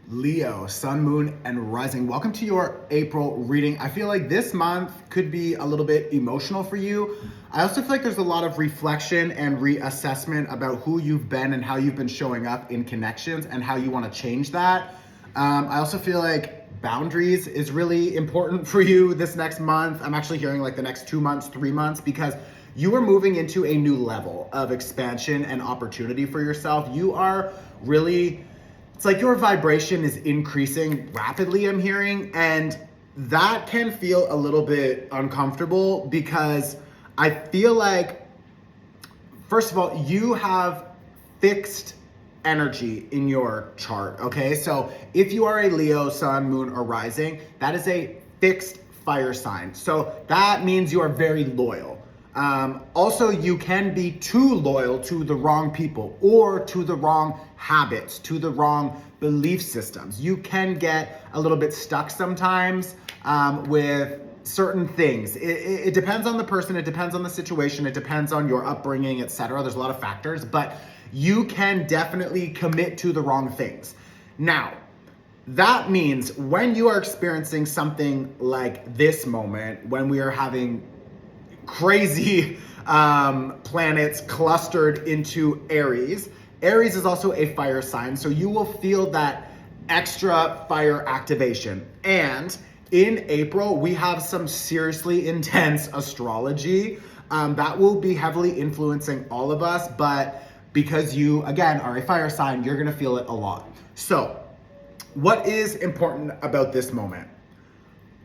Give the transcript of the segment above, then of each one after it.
Leo, sun, moon, and rising. Welcome to your April reading. I feel like this month could be a little bit emotional for you. I also feel like there's a lot of reflection and reassessment about who you've been and how you've been showing up in connections and how you want to change that. I also feel like boundaries is really important for you this next month. I'm actually hearing like the next 2 months, 3 months, because you are moving into a new level of expansion and opportunity for yourself. You are really, it's like your vibration is increasing rapidly, I'm hearing, and that can feel a little bit uncomfortable because I feel like, first of all, you have fixed energy in your chart, okay? So if you are a Leo, sun, moon, or rising, that is a fixed fire sign. So that means you are very loyal. Also, you can be too loyal to the wrong people or to the wrong habits, to the wrong belief systems. You can get a little bit stuck sometimes with certain things. It depends on the person, it depends on the situation, it depends on your upbringing, etc. There's a lot of factors, but you can definitely commit to the wrong things. Now, that means when you are experiencing something like this moment, when we are having crazy planets clustered into Aries. Aries is also a fire sign, so you will feel that extra fire activation. And in April, we have some seriously intense astrology that will be heavily influencing all of us, but because you, again, are a fire sign, you're gonna feel it a lot. So, what is important about this moment?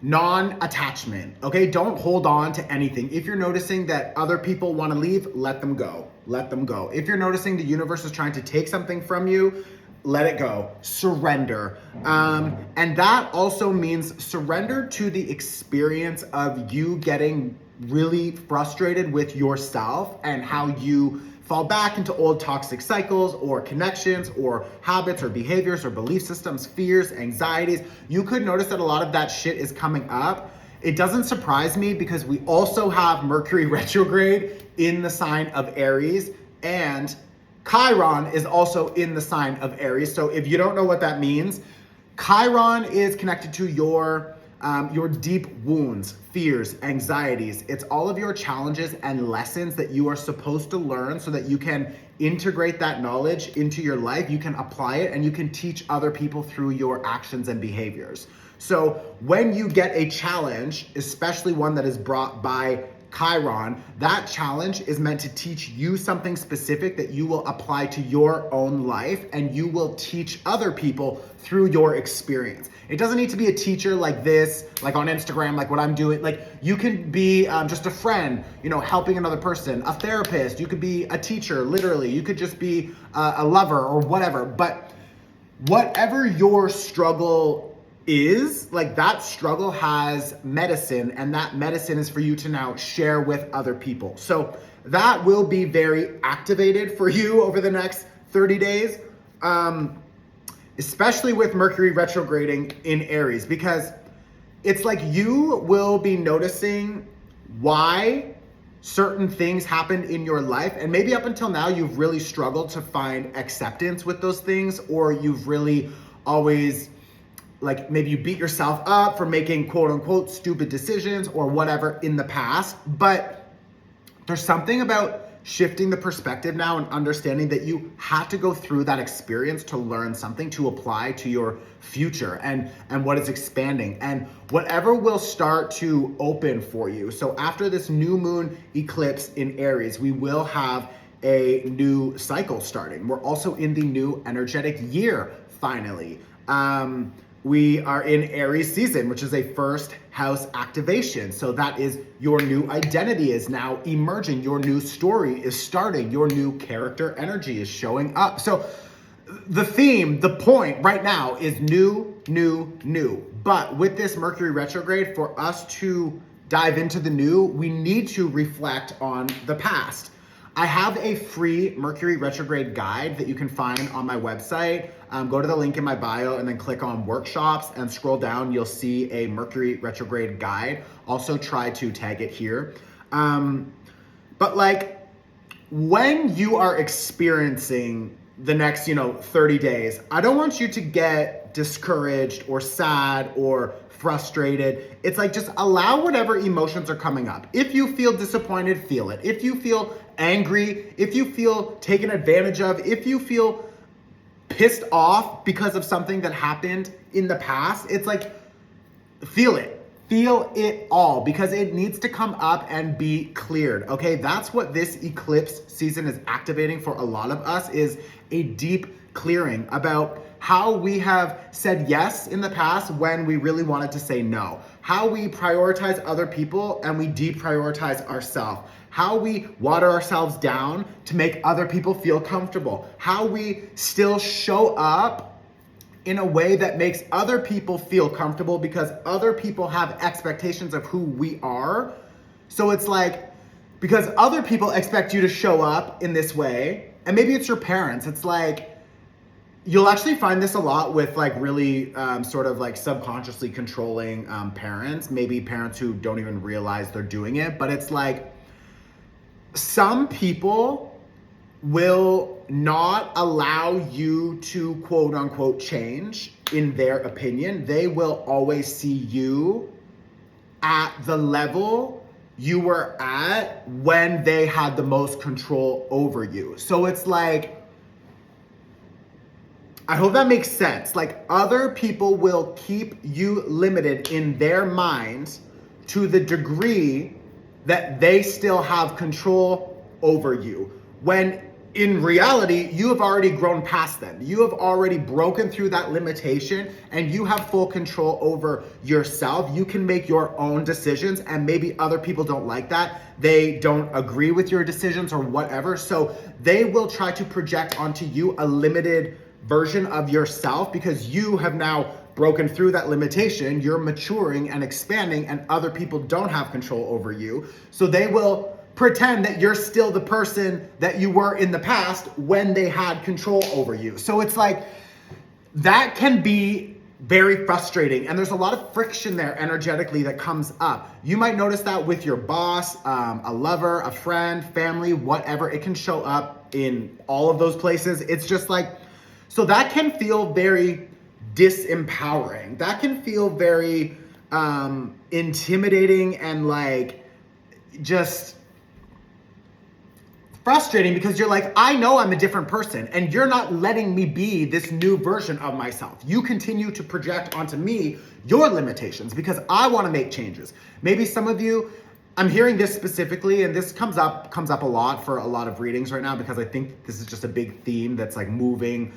Non-attachment, okay? Don't hold on to anything. If you're noticing that other people want to leave, let them go. Let them go. If you're noticing the universe is trying to take something from you, let it go. Surrender. And that also means surrender to the experience of you getting really frustrated with yourself and how you fall back into old toxic cycles or connections or habits or behaviors or belief systems, fears, anxieties. You could notice that a lot of that shit is coming up. It doesn't surprise me because we also have Mercury retrograde in the sign of Aries, and Chiron is also in the sign of Aries. So if you don't know what that means, Chiron is connected to your deep wounds, fears, anxieties. It's all of your challenges and lessons that you are supposed to learn so that you can integrate that knowledge into your life. You can apply it and you can teach other people through your actions and behaviors. So when you get a challenge, especially one that is brought by Chiron, that challenge is meant to teach you something specific that you will apply to your own life, and you will teach other people through your experience. It doesn't need to be a teacher like this, like on Instagram, like what I'm doing. Like you can be just a friend, helping another person, a therapist. You could be a teacher, literally. You could just be a lover or whatever. But whatever your struggle is, like that struggle has medicine, and that medicine is for you to now share with other people. So that will be very activated for you over the next 30 days, especially with Mercury retrograding in Aries, because it's like you will be noticing why certain things happened in your life, and maybe up until now you've really struggled to find acceptance with those things, or you've really always, like, maybe you beat yourself up for making quote unquote stupid decisions or whatever in the past. But there's something about shifting the perspective now and understanding that you had to go through that experience to learn something to apply to your future and what is expanding and whatever will start to open for you. So after this new moon eclipse in Aries, we will have a new cycle starting. We're also in the new energetic year, finally. We are in Aries season, which is a first house activation. So that is your new identity is now emerging. Your new story is starting. Your new character energy is showing up. So the theme, the point right now is new, new, new. But with this Mercury retrograde, for us to dive into the new, we need to reflect on the past. I have a free Mercury retrograde guide that you can find on my website. Go to the link in my bio and then click on workshops and scroll down. You'll see a Mercury retrograde guide. Also try to tag it here. But like when you are experiencing the next, 30 days. I don't want you to get discouraged or sad or frustrated. It's like, just allow whatever emotions are coming up. If you feel disappointed, feel it. If you feel angry, if you feel taken advantage of, if you feel pissed off because of something that happened in the past, it's like, feel it. Feel it all, because it needs to come up and be cleared, okay? That's what this eclipse season is activating for a lot of us, is a deep clearing about how we have said yes in the past when we really wanted to say no, how we prioritize other people and we deprioritize ourselves, how we water ourselves down to make other people feel comfortable, how we still show up in a way that makes other people feel comfortable because other people have expectations of who we are. So it's like, because other people expect you to show up in this way, and maybe it's your parents, it's like, you'll actually find this a lot with like really sort of like subconsciously controlling parents, maybe parents who don't even realize they're doing it, but it's like, some people will not allow you to quote unquote change in their opinion. They will always see you at the level you were at when they had the most control over you. So it's like, I hope that makes sense. Like, other people will keep you limited in their minds to the degree that they still have control over you, when in reality, you have already grown past them. You have already broken through that limitation and you have full control over yourself. You can make your own decisions, and maybe other people don't like that. They don't agree with your decisions or whatever. So they will try to project onto you a limited version of yourself because you have now broken through that limitation. You're maturing and expanding, and other people don't have control over you. So they will pretend that you're still the person that you were in the past when they had control over you. So it's like, that can be very frustrating, and there's a lot of friction there energetically that comes up. You might notice that with your boss, a lover, a friend, family, whatever. It can show up in all of those places. It's just like, so that can feel very disempowering. That can feel very intimidating and like just frustrating, because you're like, I know I'm a different person and you're not letting me be this new version of myself. You continue to project onto me your limitations because I want to make changes. Maybe some of you, I'm hearing this specifically, and this comes up a lot for a lot of readings right now, because I think this is just a big theme that's like moving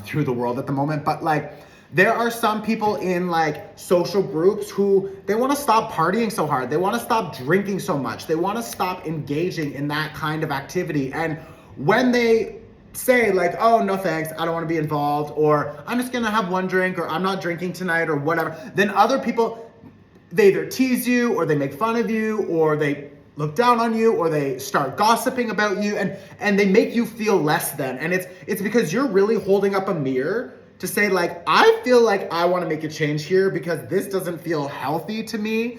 through the world at the moment. But like, there are some people in like social groups who they want to stop partying so hard. They want to stop drinking so much. They want to stop engaging in that kind of activity. And when they say like, oh, no thanks, I don't want to be involved, or I'm just going to have one drink, or I'm not drinking tonight, or whatever, then other people, they either tease you or they make fun of you or they look down on you or they start gossiping about you, and they make you feel less than. And it's because you're really holding up a mirror to say like, I feel like I want to make a change here because this doesn't feel healthy to me.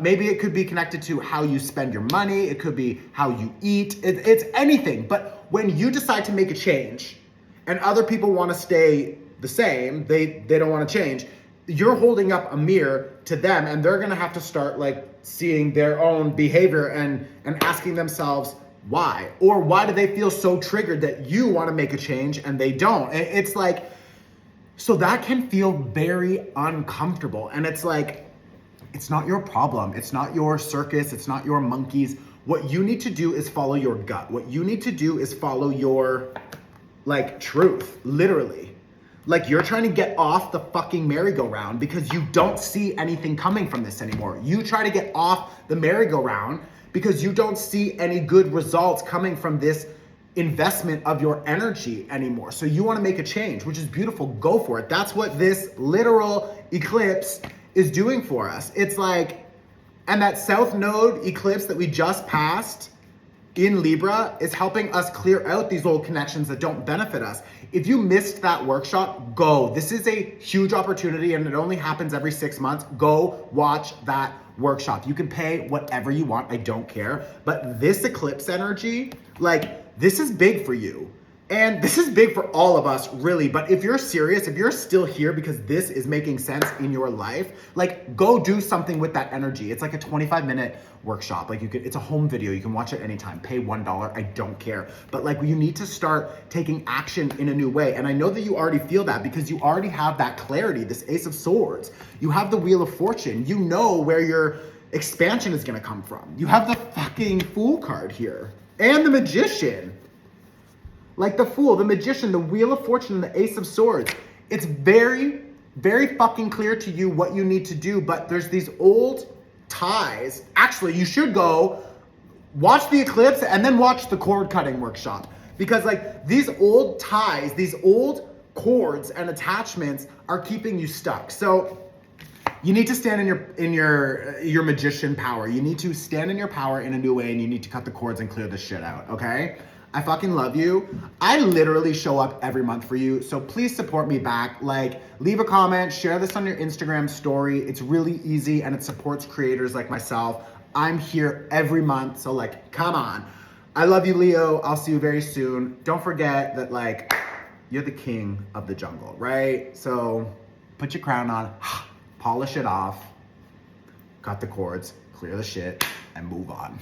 Maybe it could be connected to how you spend your money. It could be how you eat. It's anything. But when you decide to make a change and other people want to stay the same, they don't want to change, you're holding up a mirror to them, and they're going to have to start like seeing their own behavior and asking themselves why, or why do they feel so triggered that you want to make a change and they don't. It's like, so that can feel very uncomfortable. And it's like, it's not your problem. It's not your circus. It's not your monkeys. What you need to do is follow your gut. What you need to do is follow your like truth, literally. Like, you're trying to get off the fucking merry-go-round because you don't see anything coming from this anymore. You try to get off the merry-go-round because you don't see any good results coming from this investment of your energy anymore. So you want to make a change, which is beautiful. Go for it. That's what this literal eclipse is doing for us. It's like, and that South Node eclipse that we just passed in Libra is helping us clear out these old connections that don't benefit us. If you missed that workshop, go. This is a huge opportunity, and it only happens every 6 months. Go watch that workshop. You can pay whatever you want. I don't care. But this eclipse energy, like, this is big for you. And this is big for all of us, really. But if you're serious, if you're still here because this is making sense in your life, like go do something with that energy. It's like a 25-minute workshop. Like it's a home video. You can watch it anytime. Pay $1. I don't care. But like you need to start taking action in a new way. And I know that you already feel that because you already have that clarity, this Ace of Swords. You have the Wheel of Fortune. You know where your expansion is going to come from. You have the fucking Fool card here and the Magician. Like the Fool, the Magician, the Wheel of Fortune, and the Ace of Swords. It's very, very fucking clear to you what you need to do, but there's these old ties. Actually, you should go watch the eclipse and then watch the cord cutting workshop. Because like these old ties, these old cords and attachments are keeping you stuck. So you need to stand in your magician power. You need to stand in your power in a new way, and you need to cut the cords and clear the shit out, okay? I fucking love you. I literally show up every month for you, so please support me back. Like, leave a comment, share this on your Instagram story. It's really easy, and it supports creators like myself. I'm here every month, so like, come on. I love you, Leo. I'll see you very soon. Don't forget that like, you're the king of the jungle, right? So put your crown on, polish it off, cut the cords, clear the shit, and move on.